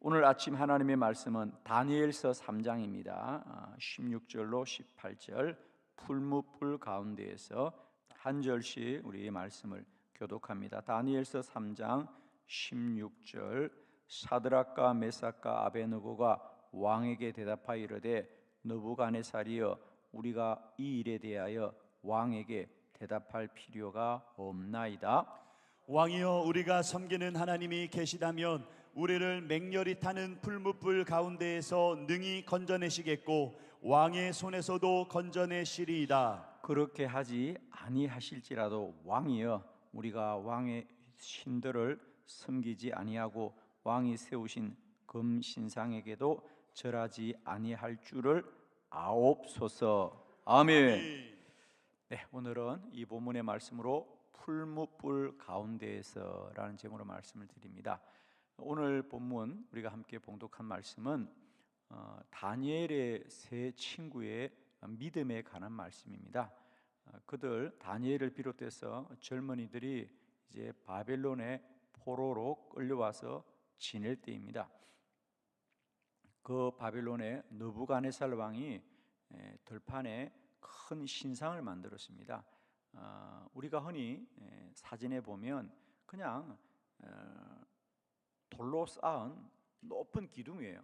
오늘 아침 하나님의 말씀은 다니엘서 3장입니다. 16절로 18절 풀무불 가운데에서 한 절씩 우리 말씀을 교독합니다. 다니엘서 3장 16절 사드락과 메삭과 아베느고가 왕에게 대답하여 이르되 느부갓네살이여 우리가 이 일에 대하여 왕에게 대답할 필요가 없나이다. 왕이여 우리가 섬기는 하나님이 계시다면 우리를 맹렬히 타는 풀무불 가운데에서 능히 건져내시겠고 왕의 손에서도 건져내시리이다. 그렇게 하지 아니하실지라도 왕이여 우리가 왕의 신들을 섬기지 아니하고 왕이 세우신 금신상에게도 절하지 아니할 줄을 아옵소서. 아멘. 네, 오늘은 이 본문의 말씀으로 풀무불 가운데에서라는 제목으로 말씀을 드립니다. 오늘 본문 우리가 함께 봉독한 말씀은 다니엘의 세 친구의 믿음에 관한 말씀입니다. 그들 다니엘을 비롯해서 젊은이들이 이제 바벨론의 포로로 끌려와서 지낼 때입니다. 그 바벨론의 느부갓네살 왕이 들판에 큰 신상을 만들었습니다. 우리가 흔히 사진에 보면 그냥 돌로 쌓은 높은 기둥이에요.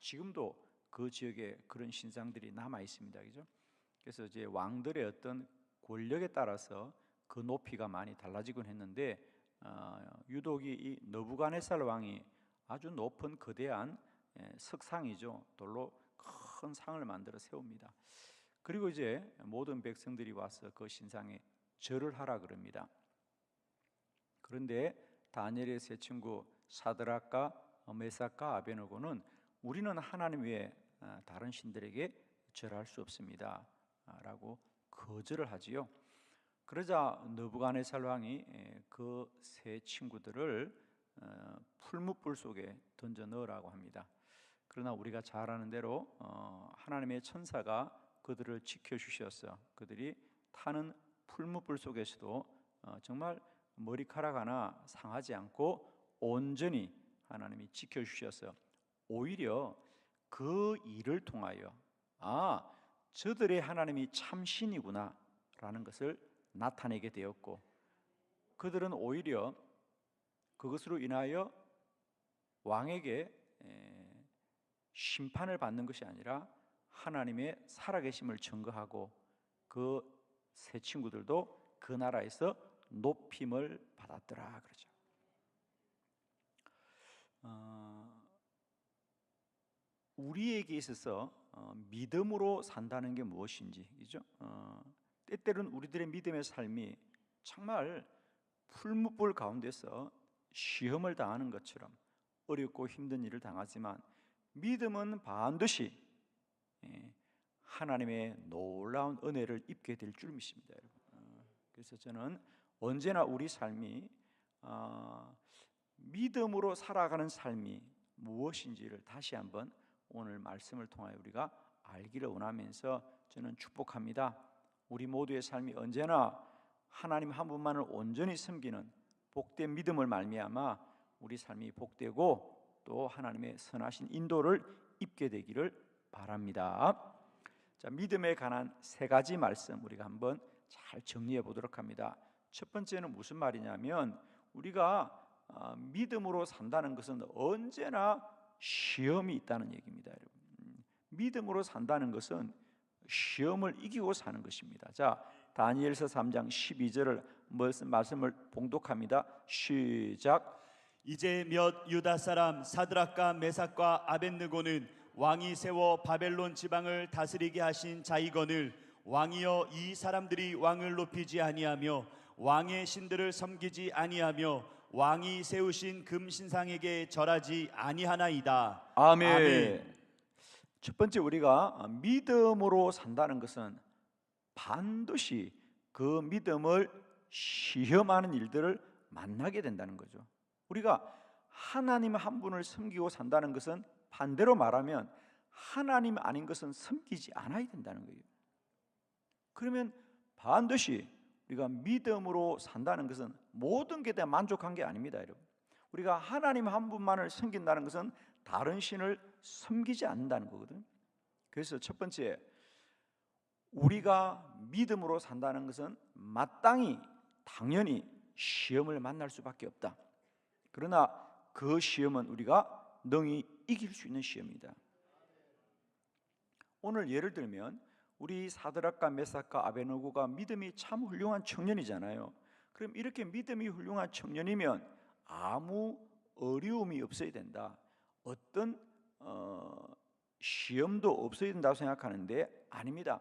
지금도 그 지역에 그런 신상들이 남아 있습니다. 그죠? 그래서 이제 왕들의 어떤 권력에 따라서 그 높이가 많이 달라지곤 했는데 유독 이 느부갓네살 왕이 아주 높은 거대한 석상이죠. 돌로 큰 상을 만들어 세웁니다. 그리고 이제 모든 백성들이 와서 그 신상에 절을 하라 그럽니다. 그런데 다니엘의 세 친구 사드락과 메삭과 아베느고는 우리는 하나님 외에 다른 신들에게 절할 수 없습니다 라고 거절을 하지요. 그러자 느부갓네살 왕이 그 세 친구들을 풀무불 속에 던져 넣으라고 합니다. 그러나 우리가 잘 아는 대로 하나님의 천사가 그들을 지켜주셨어. 그들이 타는 풀무불 속에서도 정말 머리카락 하나 상하지 않고 온전히 하나님이 지켜주셔서 오히려 그 일을 통하여 저들의 하나님이 참신이구나 라는 것을 나타내게 되었고, 그들은 오히려 그것으로 인하여 왕에게 심판을 받는 것이 아니라 하나님의 살아계심을 증거하고 그 세 친구들도 그 나라에서 높임을 받았더라 그러죠. 우리에게 있어서 믿음으로 산다는 게 무엇인지, 그죠? 때때로는 우리들의 믿음의 삶이 정말 풀무불 가운데서 시험을 당하는 것처럼 어렵고 힘든 일을 당하지만 믿음은 반드시 하나님의 놀라운 은혜를 입게 될 줄 믿습니다, 여러분. 그래서 저는 언제나 우리 삶이 믿음으로 살아가는 삶이 무엇인지를 다시 한번 오늘 말씀을 통하여 우리가 알기를 원하면서 저는 축복합니다. 우리 모두의 삶이 언제나 하나님 한 분만을 온전히 섬기는 복된 믿음을 말미암아 우리 삶이 복되고 또 하나님의 선하신 인도를 입게 되기를 바랍니다. 자, 믿음에 관한 세 가지 말씀 우리가 한번 잘 정리해 보도록 합니다. 첫 번째는 무슨 말이냐면 우리가 믿음으로 산다는 것은 언제나 시험이 있다는 얘기입니다, 여러분. 믿음으로 산다는 것은 시험을 이기고 사는 것입니다. 자, 다니엘서 3장 12절을 말씀을 봉독합니다. 시작. 이제 몇 유다 사람 사드락과 메삭과 아벳느고는 왕이 세워 바벨론 지방을 다스리게 하신 자이거늘 왕이여 이 사람들이 왕을 높이지 아니하며 왕의 신들을 섬기지 아니하며 왕이 세우신 금신상에게 절하지 아니하나이다. 아멘. 아멘. 첫 번째, 우리가 믿음으로 산다는 것은 반드시 그 믿음을 시험하는 일들을 만나게 된다는 거죠. 우리가 하나님 한 분을 섬기고 산다는 것은 반대로 말하면 하나님 아닌 것은 섬기지 않아야 된다는 거예요. 그러면 반드시 우리가 믿음으로 산다는 것은 모든 게 다 만족한 게 아닙니다, 여러분. 우리가 하나님 한 분만을 섬긴다는 것은 다른 신을 섬기지 않는다는 거거든. 그래서 첫 번째, 우리가 믿음으로 산다는 것은 마땅히 당연히 시험을 만날 수밖에 없다. 그러나 그 시험은 우리가 능히 이길 수 있는 시험이다. 오늘 예를 들면 우리 사드락과 메삭과 아베느고가 믿음이 참 훌륭한 청년이잖아요. 그럼 이렇게 믿음이 훌륭한 청년이면 아무 어려움이 없어야 된다. 어떤 시험도 없어야 된다고 생각하는데 아닙니다.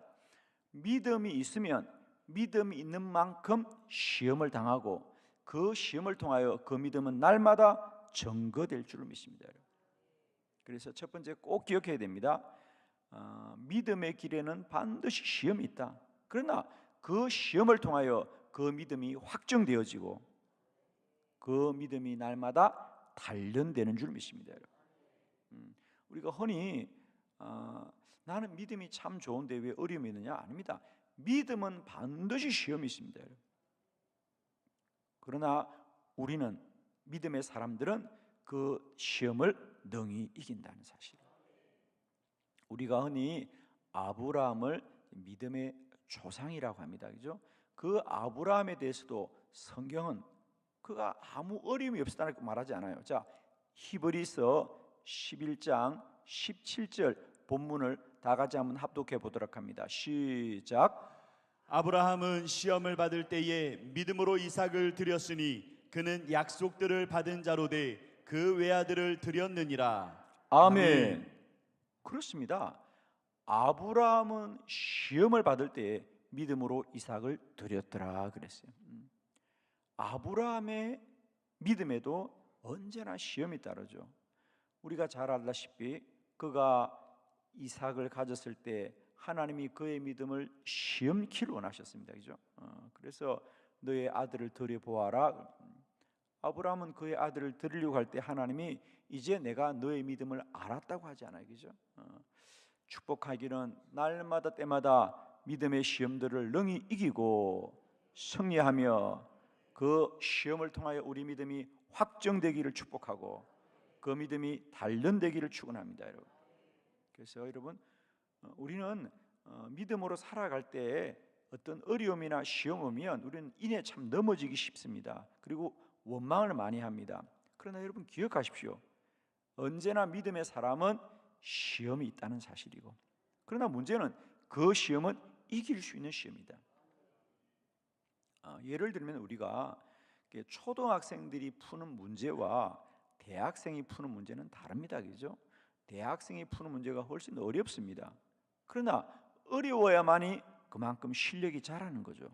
믿음이 있으면 믿음이 있는 만큼 시험을 당하고 그 시험을 통하여 그 믿음은 날마다 증거될 줄을 믿습니다. 그래서 첫 번째 꼭 기억해야 됩니다. 믿음의 길에는 반드시 시험이 있다. 그러나 그 시험을 통하여 그 믿음이 확정되어지고 그 믿음이 날마다 단련되는 줄 믿습니다. 우리가 흔히 나는 믿음이 참 좋은데 왜 어려움이 있느냐? 아닙니다. 믿음은 반드시 시험이 있습니다. 그러나 우리는 믿음의 사람들은 그 시험을 능히 이긴다는 사실. 우리가 흔히 아브라함을 믿음의 조상이라고 합니다. 그죠? 그 아브라함에 대해서도 성경은 그가 아무 어려움이 없었다고 말하지 않아요. 자, 히브리서 11장 17절 본문을 다 같이 한번 합독해 보도록 합니다. 시작. 아브라함은 시험을 받을 때에 믿음으로 이삭을 드렸으니 그는 약속들을 받은 자로 돼 그 외아들을 드렸느니라. 아멘. 그렇습니다. 아브라함은 시험을 받을 때에 믿음으로 이삭을 드렸더라 그랬어요. 아브라함의 믿음에도 언제나 시험이 따르죠. 우리가 잘 알다시피 그가 이삭을 가졌을 때 하나님이 그의 믿음을 시험키를 원하셨습니다. 그죠? 그래서 너의 아들을 드려보아라. 아브라함은 그의 아들을 드리려고 할 때 하나님이 이제 내가 너의 믿음을 알았다고 하지 않아요. 그죠? 축복하기는 날마다 때마다 믿음의 시험들을 능히 이기고 승리하며 그 시험을 통하여 우리 믿음이 확정되기를 축복하고 그 믿음이 단련되기를 축원합니다. 여러분. 그래서 여러분 우리는 믿음으로 살아갈 때 어떤 어려움이나 시험 오면 우리는 이내 참 넘어지기 쉽습니다. 그리고 원망을 많이 합니다. 그러나 여러분 기억하십시오. 언제나 믿음의 사람은 시험이 있다는 사실이고 그러나 문제는 그 시험은 이길 수 있는 시험이다. 예를 들면 우리가 초등학생들이 푸는 문제와 대학생이 푸는 문제는 다릅니다. 그죠? 대학생이 푸는 문제가 훨씬 어렵습니다. 그러나 어려워야만이 그만큼 실력이 자라는 거죠.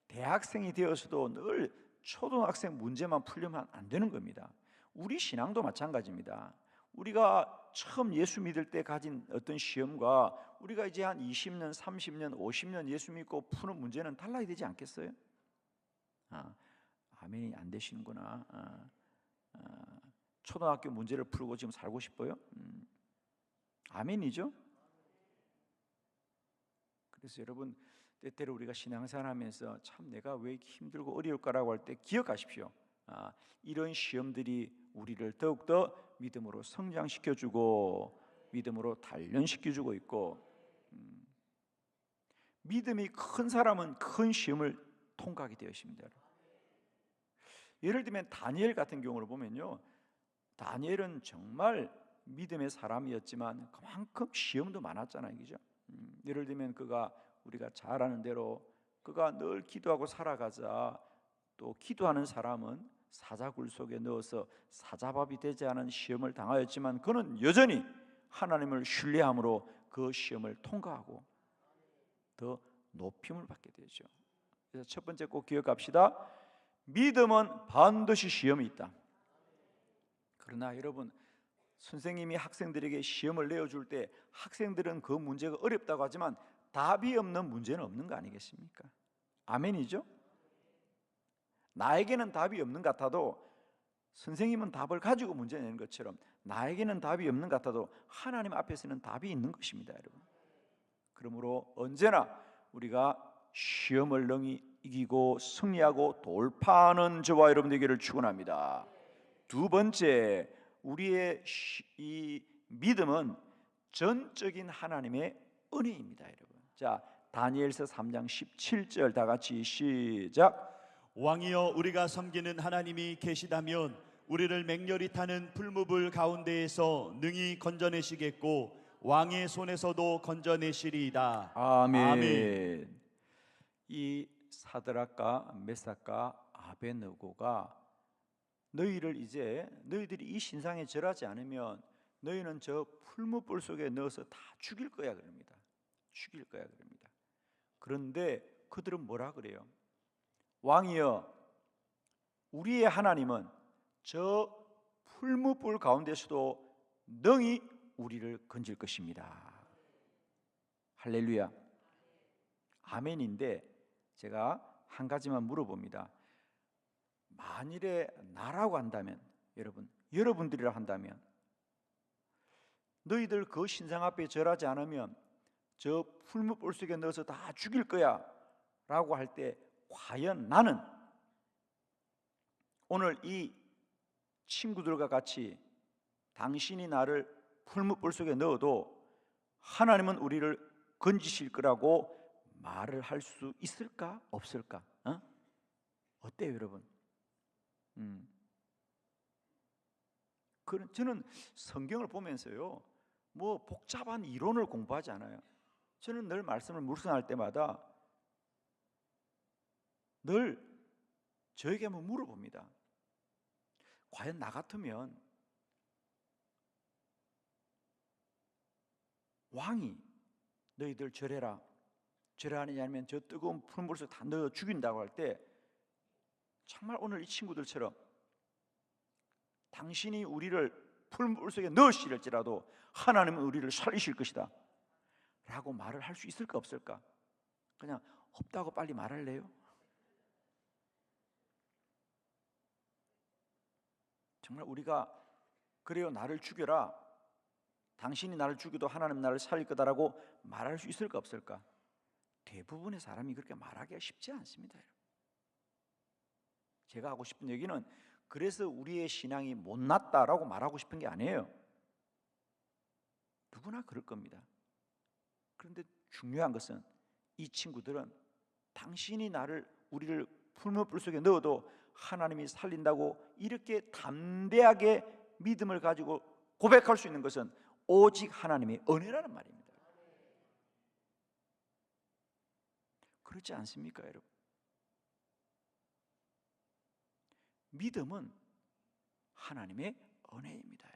대학생이 되어서도 늘 초등학생 문제만 풀려면 안 되는 겁니다. 우리 신앙도 마찬가지입니다. 우리가 처음 예수 믿을 때 가진 어떤 시험과 우리가 이제 한 20년, 30년, 50년 예수 믿고 푸는 문제는 달라야 되지 않겠어요? 아멘이 안 되시는구나. 초등학교 문제를 풀고 지금 살고 싶어요? 아멘이죠? 그래서 여러분 때때로 우리가 신앙생활하면서 참 내가 왜 이렇게 힘들고 어려울까라고 할 때 기억하십시오. 이런 시험들이 우리를 더욱더 믿음으로 성장시켜주고 믿음으로 단련시켜주고 있고 믿음이 큰 사람은 큰 시험을 통과하게 되어 있습니다. 예를 들면 다니엘 같은 경우를 보면요, 다니엘은 정말 믿음의 사람이었지만 그만큼 시험도 많았잖아요. 그죠? 예를 들면 그가 우리가 잘 아는 대로 그가 늘 기도하고 살아가자 또 기도하는 사람은 사자굴 속에 넣어서 사자밥이 되지 않은 시험을 당하였지만 그는 여전히 하나님을 신뢰함으로 그 시험을 통과하고 더 높임을 받게 되죠. 그래서 첫 번째 꼭 기억합시다. 믿음은 반드시 시험이 있다. 그러나 여러분 선생님이 학생들에게 시험을 내어줄 때 학생들은 그 문제가 어렵다고 하지만 답이 없는 문제는 없는 거 아니겠습니까? 아멘이죠? 나에게는 답이 없는 것 같아도 선생님은 답을 가지고 문제 내는 것처럼 나에게는 답이 없는 것 같아도 하나님 앞에서는 답이 있는 것입니다. 여러분. 그러므로 언제나 우리가 시험을 능히 이기고 승리하고 돌파하는 저와 여러분 되기를 축원합니다. 두 번째, 우리의 이 믿음은 전적인 하나님의 은혜입니다, 여러분. 자, 다니엘서 3장 17절 다 같이 시작. 왕이여 우리가 섬기는 하나님이 계시다면 우리를 맹렬히 타는 풀무불 가운데에서 능히 건져내시겠고 왕의 손에서도 건져내시리이다. 아멘. 아멘. 이 사드락과 메삭과 아베느고가 너희들이 이 신상에 절하지 않으면 너희는 저 풀무불 속에 넣어서 다 죽일 거야 그럽니다. 죽일 거야 그럽니다. 그런데 그들은 뭐라 그래요? 왕이여, 우리의 하나님은 저 풀무불 가운데서도 능히 우리를 건질 것입니다. 할렐루야. 아멘인데 제가 한 가지만 물어봅니다. 만일에 나라고 한다면, 여러분들이라 한다면, 너희들 그 신상 앞에 절하지 않으면 저 풀무불 속에 넣어서 다 죽일 거야 라고 할 때 과연 나는 오늘 이 친구들과 같이 당신이 나를 풀무불 속에 넣어도 하나님은 우리를 건지실 거라고 말을 할 수 있을까? 없을까? 어때요 여러분? 저는 성경을 보면서요, 뭐 복잡한 이론을 공부하지 않아요. 저는 늘 말씀을 묵상할 때마다 늘 저에게 한번 물어봅니다. 과연 나 같으면 왕이 너희들 절해라, 절하느냐 아니면 저 뜨거운 풀물 속에 다 넣어 죽인다고 할 때 정말 오늘 이 친구들처럼 당신이 우리를 풀물 속에 넣으시릴지라도 하나님은 우리를 살리실 것이다 라고 말을 할 수 있을까 없을까? 그냥 없다고 빨리 말할래요? 정말 우리가 그래요 나를 죽여라, 당신이 나를 죽여도 하나님 나를 살릴 거다라고 말할 수 있을까 없을까? 대부분의 사람이 그렇게 말하기가 쉽지 않습니다. 제가 하고 싶은 얘기는 그래서 우리의 신앙이 못났다라고 말하고 싶은 게 아니에요. 누구나 그럴 겁니다. 그런데 중요한 것은 이 친구들은 당신이 우리를 풀무불 속에 넣어도 하나님이 살린다고 이렇게 담대하게 믿음을 가지고 고백할 수 있는 것은 오직 하나님의 은혜라는 말입니다. 그렇지 않습니까, 여러분? 믿음은 하나님의 은혜입니다,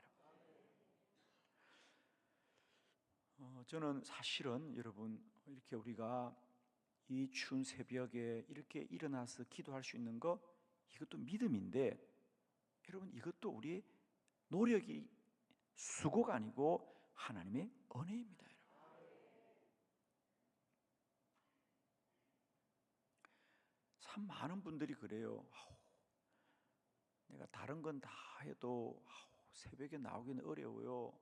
여러분. 저는 사실은 여러분 이렇게 우리가 이 추운 새벽에 이렇게 일어나서 기도할 수 있는 거, 이것도 믿음인데 여러분 이것도 우리의 노력이 수고가 아니고 하나님의 은혜입니다, 여러분. 참 많은 분들이 그래요. 내가 다른 건 다 해도 새벽에 나오기는 어려워요.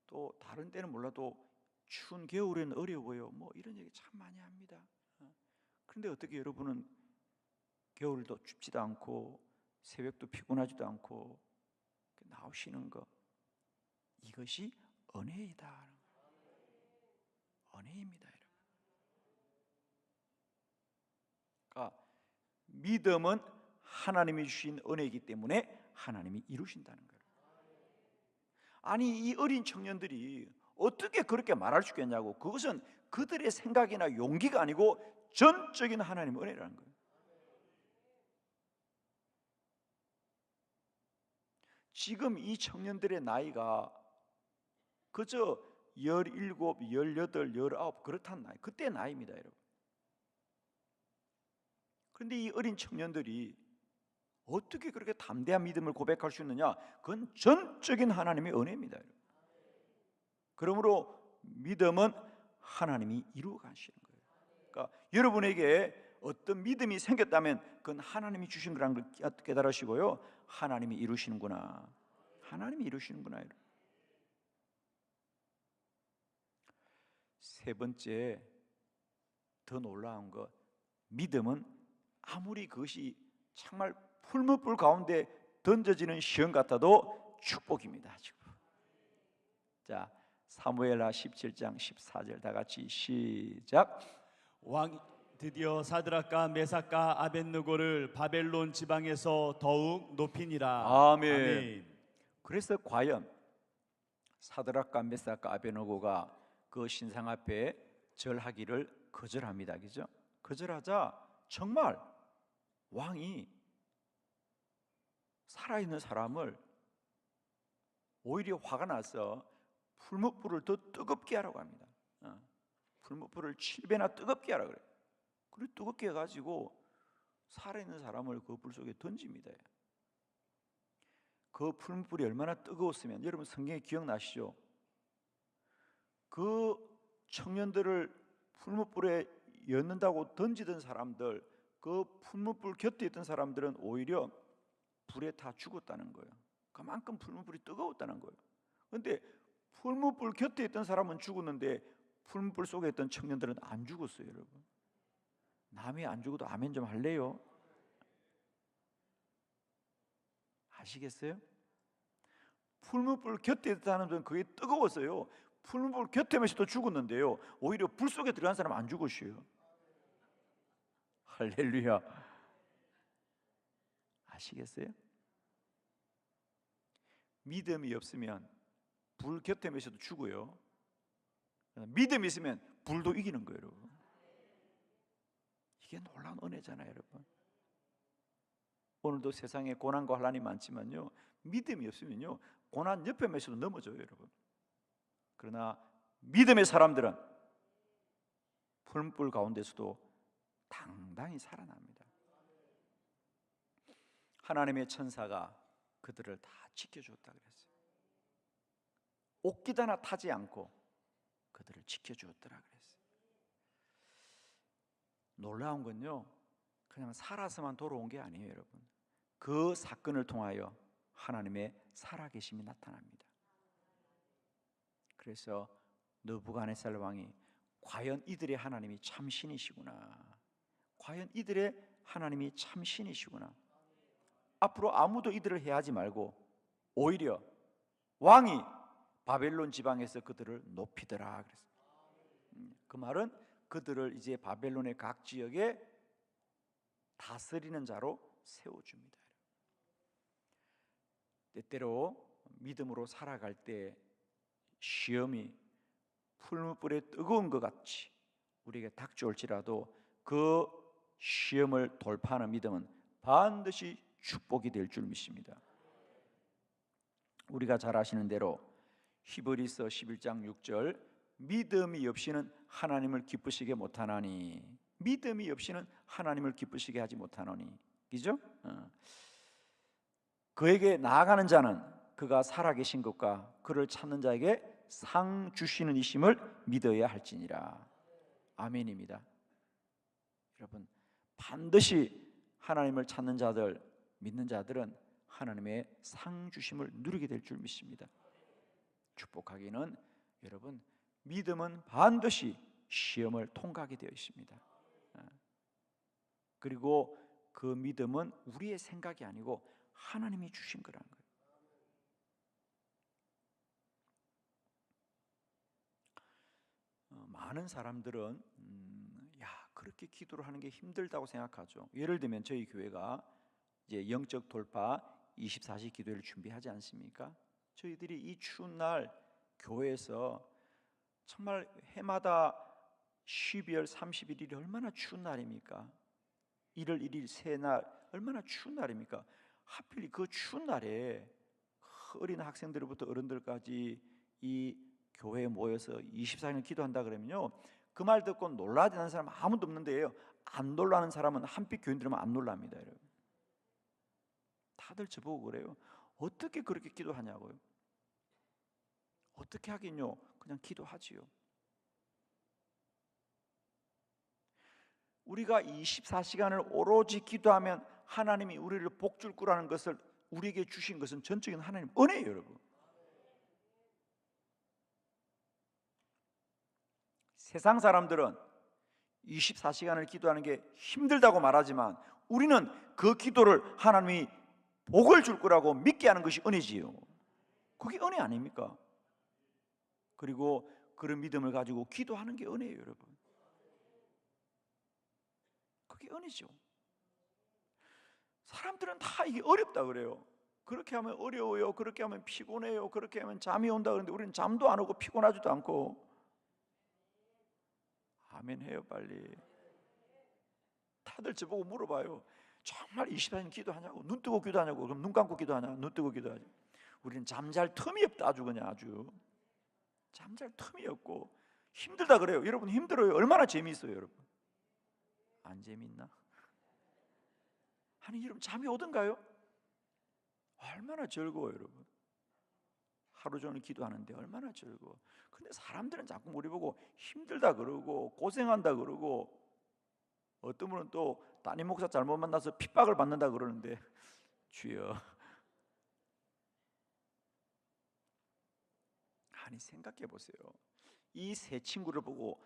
또 다른 때는 몰라도 추운 겨울에는 어려워요. 뭐 이런 얘기 참 많이 합니다. 그런데 어떻게 여러분은 겨울도 춥지도 않고 새벽도 피곤하지도 않고 나오시는 거, 이것이 은혜이다. 은혜입니다, 여러분. 그러니까 믿음은 하나님이 주신 은혜이기 때문에 하나님이 이루신다는 거예요. 아니 이 어린 청년들이 어떻게 그렇게 말할 수 있겠냐고. 그것은 그들의 생각이나 용기가 아니고 전적인 하나님의 은혜라는 거예요. 지금 이 청년들의 나이가 그저 17, 18, 19 그렇다는 나이, 그때 나이입니다, 여러분. 그런데 이 어린 청년들이 어떻게 그렇게 담대한 믿음을 고백할 수 있느냐? 그건 전적인 하나님의 은혜입니다, 여러분. 그러므로 믿음은 하나님이 이루어 가시는 거예요. 그러니까 여러분에게 어떤 믿음이 생겼다면 그건 하나님이 주신 거라는 걸 깨달으시고요, 하나님이 이루시는구나, 하나님이 이루시는구나. 여러분. 세 번째, 더 놀라운 것, 믿음은 아무리 그것이 정말 풀무불 가운데 던져지는 시험 같아도 축복입니다. 축복. 자, 사무엘하 17장 14절 다 같이 시작. 왕 드디어 사드락과 메삭과 아벳느고를 바벨론 지방에서 더욱 높이니라. 아멘. 그래서 과연 사드락과 메삭과 아벳느고가 그 신상 앞에 절하기를 거절합니다. 그죠? 거절하자 정말 왕이 살아있는 사람을 오히려 화가 나서 풀무불을 더 뜨겁게 하라고 합니다. 풀무불을 7배나 뜨겁게 하라고 그래요. 그리고 뜨겁게 해가지고 살아있는 사람을 그 불 속에 던집니다. 그 풀무불이 얼마나 뜨거웠으면, 여러분 성경에 기억나시죠? 그 청년들을 풀무불에 였는다고 던지던 사람들, 그 풀무불 곁에 있던 사람들은 오히려 불에 다 죽었다는 거예요. 그만큼 풀무불이 뜨거웠다는 거예요. 그런데 풀무불 곁에 있던 사람은 죽었는데 풀무불 속에 있던 청년들은 안 죽었어요. 여러분, 남이 안 죽어도 아멘 좀 할래요? 아시겠어요? 풀무불 곁에 있던 사람들은 그게 뜨거웠어요. 풀무불 곁에면서도 죽었는데요, 오히려 불 속에 들어간 사람은 안 죽었어요. 할렐루야. 아시겠어요? 믿음이 없으면 불 곁에면서도 죽어요. 믿음이 있으면 불도 이기는 거예요, 여러분. 이게 놀라운 은혜잖아요, 여러분. 오늘도 세상에 고난과 환난이 많지만요, 믿음이 없으면요 고난 옆에 면서도 넘어져요, 여러분. 그러나 믿음의 사람들은 풀불 가운데서도 당당히 살아납니다. 하나님의 천사가 그들을 다 지켜주었다 그랬어요. 옷깃 하나 타지 않고 그들을 지켜주었더라 그랬어요. 놀라운 건요, 그냥 살아서만 돌아온 게 아니에요, 여러분. 그 사건을 통하여 하나님의 살아계심이 나타납니다. 그래서 느부갓네살 왕이 과연 이들의 하나님이 참신이시구나, 과연 이들의 하나님이 참신이시구나, 앞으로 아무도 이들을 해하지 말고 오히려 왕이 바벨론 지방에서 그들을 높이더라 그랬어요. 그 말은 그들을 이제 바벨론의 각 지역에 다스리는 자로 세워줍니다. 때때로 믿음으로 살아갈 때 시험이 풀무불에 뜨거운 것 같이 우리에게 닥쳐올지라도 그 시험을 돌파하는 믿음은 반드시 축복이 될 줄 믿습니다. 우리가 잘 아시는 대로 히브리서 11장 6절, 믿음이 없이는 하나님을 기쁘시게 못하나니, 믿음이 없이는 하나님을 기쁘시게 하지 못하노니, 그죠? 그에게 나아가는 자는 그가 살아계신 것과 그를 찾는 자에게 상 주시는 이심을 믿어야 할지니라. 아멘입니다. 여러분, 반드시 하나님을 찾는 자들, 믿는 자들은 하나님의 상 주심을 누리게 될 줄 믿습니다. 축복하기는 여러분, 믿음은 반드시 시험을 통과하게 되어 있습니다. 그리고 그 믿음은 우리의 생각이 아니고 하나님이 주신 거라는 거예요. 많은 사람들은 그렇게 기도를 하는 게 힘들다고 생각하죠. 예를 들면 저희 교회가 이제 영적 돌파 24시 기도를 준비하지 않습니까? 저희들이 이 추운 날 교회에서 정말 해마다 12월 31일이 얼마나 추운 날입니까? 1월 1일 새날 얼마나 추운 날입니까? 하필 그 추운 날에 어린 학생들부터 어른들까지 이 교회에 모여서 24시간 기도한다 그러면요, 그 말 듣고 놀라야 되는 사람 아무도 없는데요, 안 놀라는 사람은 한빛 교인들은 안 놀랍니다. 여러분, 다들 저보고 그래요. 어떻게 그렇게 기도하냐고요. 어떻게 하긴요, 그냥 기도하지요. 우리가 24시간을 오로지 기도하면 하나님이 우리를 복줄 거라는 것을 우리에게 주신 것은 전적인 하나님 은혜예요, 여러분. 세상 사람들은 24시간을 기도하는 게 힘들다고 말하지만 우리는 그 기도를 하나님이 복을 줄 거라고 믿게 하는 것이 은혜지요. 그게 은혜 아닙니까? 그리고 그런 믿음을 가지고 기도하는 게 은혜예요, 여러분. 그게 은혜죠. 사람들은 다 이게 어렵다 그래요. 그렇게 하면 어려워요, 그렇게 하면 피곤해요, 그렇게 하면 잠이 온다 그러는데 우리는 잠도 안 오고 피곤하지도 않고. 아멘 해요 빨리. 다들 저보고 물어봐요. 정말 24시간 기도하냐고. 눈 뜨고 기도하냐고. 그럼 눈 감고 기도하냐? 눈 뜨고 기도하지. 우리는 잠잘 틈이 없다. 아주 그냥 아주 잠잘 틈이 없고 힘들다 그래요. 여러분 힘들어요. 얼마나 재미있어요 여러분. 안 재밌나? 아니 여러분 잠이 오던가요? 얼마나 즐거워요 여러분. 하루 종일 기도하는데 얼마나 즐거워. 근데 사람들은 자꾸 우리 보고 힘들다 그러고 고생한다 그러고, 어떤 분은 또 담임 목사 잘못 만나서 핍박을 받는다 그러는데, 주여, 아니 생각해 보세요. 이 세 친구를 보고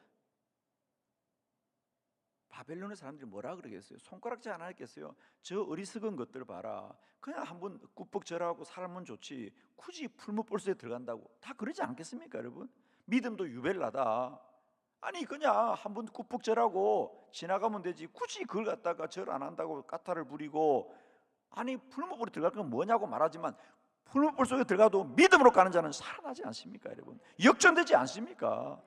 바벨론의 사람들이 뭐라 그러겠어요? 손가락질 안 하겠어요? 저 어리석은 것들 봐라. 그냥 한번 꾸벅 절하고 살면 좋지 굳이 풀무불소에 들어간다고. 다 그러지 않겠습니까 여러분? 믿음도 유별나다. 아니 그냥 한번 꾸벅 절하고 지나가면 되지 굳이 그걸 갖다가 절 안 한다고 까탈을 부리고. 아니 풀무불에 들어갈 건 뭐냐고 말하지만 풀무불 속에 들어가도 믿음으로 가는 자는 살아나지 않습니까 여러분? 역전되지 않습니까?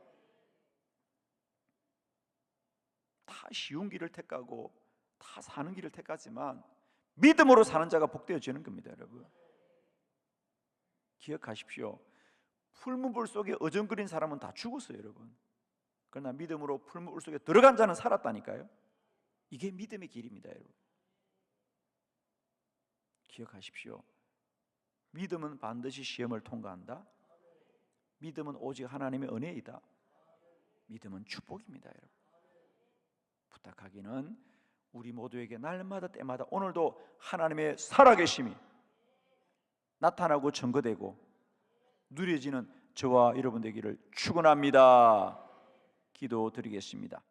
다 쉬운 길을 택하고 다 사는 길을 택하지만 믿음으로 사는 자가 복되어지는 겁니다 여러분. 기억하십시오. 풀무불 속에 어정거린 사람은 다 죽었어요 여러분. 그러나 믿음으로 풀무불 속에 들어간 자는 살았다니까요. 이게 믿음의 길입니다 여러분. 기억하십시오. 믿음은 반드시 시험을 통과한다. 믿음은 오직 하나님의 은혜이다. 믿음은 축복입니다 여러분. 부탁하기는 우리 모두에게 날마다 때마다 오늘도 하나님의 살아계심이 나타나고 증거되고 누려지는 저와 여러분 되기를 축원합니다. 기도드리겠습니다.